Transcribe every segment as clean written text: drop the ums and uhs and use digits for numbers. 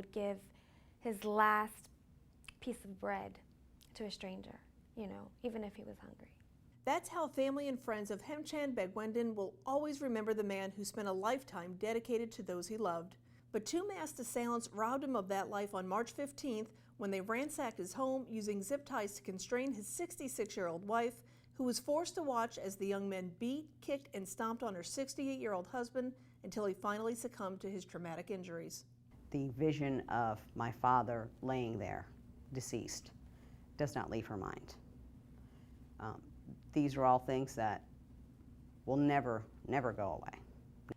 would give his last piece of bread to a stranger, you know, even if he was hungry. That's how family and friends of Hemchan Bhagwandin will always remember the man who spent a lifetime dedicated to those he loved. But two masked assailants robbed him of that life on March 15th when they ransacked his home using zip ties to constrain his 66-year-old wife, who was forced to watch as the young men beat, kicked, and stomped on her 68-year-old husband until he finally succumbed to his traumatic injuries. The vision of my father laying there, deceased, does not leave her mind. These are all things that will never go away.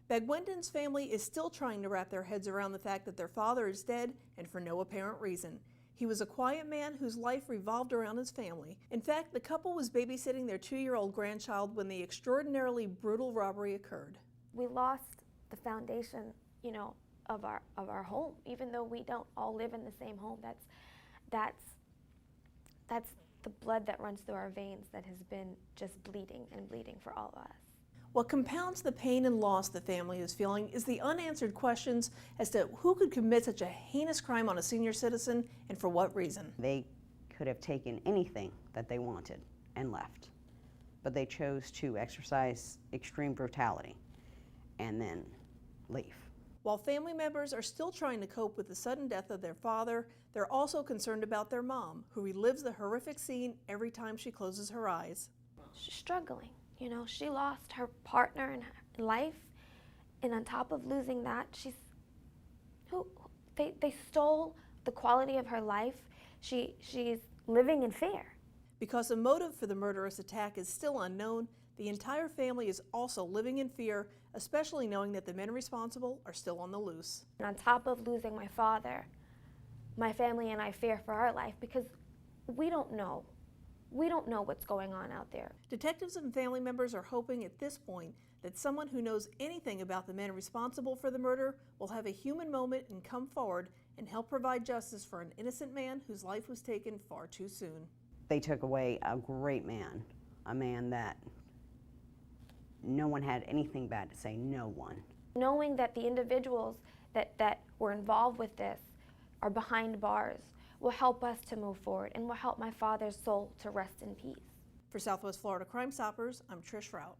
Bhagwandin's family is still trying to wrap their heads around the fact that their father is dead, and for no apparent reason. He was a quiet man whose life revolved around his family. In fact, the couple was babysitting their 2-year-old grandchild when the extraordinarily brutal robbery occurred. We lost the foundation, you know, of our home, even though we don't all live in the same home. That's the blood that runs through our veins that has been just bleeding and bleeding for all of us. What compounds the pain and loss the family is feeling is the unanswered questions as to who could commit such a heinous crime on a senior citizen and for what reason. They could have taken anything that they wanted and left, but they chose to exercise extreme brutality and then leave. While family members are still trying to cope with the sudden death of their father, they're also concerned about their mom, who relives the horrific scene every time she closes her eyes. She's struggling. You know, she lost her partner in life, and on top of losing that, they stole the quality of her life. She's living in fear. Because the motive for the murderous attack is still unknown, the entire family is also living in fear, especially knowing that the men responsible are still on the loose. And on top of losing my father, my family and I fear for our life because we don't know. We don't know what's going on out there. Detectives and family members are hoping at this point that someone who knows anything about the men responsible for the murder will have a human moment and come forward and help provide justice for an innocent man whose life was taken far too soon. They took away a great man, a man that no one had anything bad to say, no one. Knowing that the individuals that were involved with this are behind bars will help us to move forward and will help my father's soul to rest in peace. For Southwest Florida Crime Stoppers, I'm Trish Rout.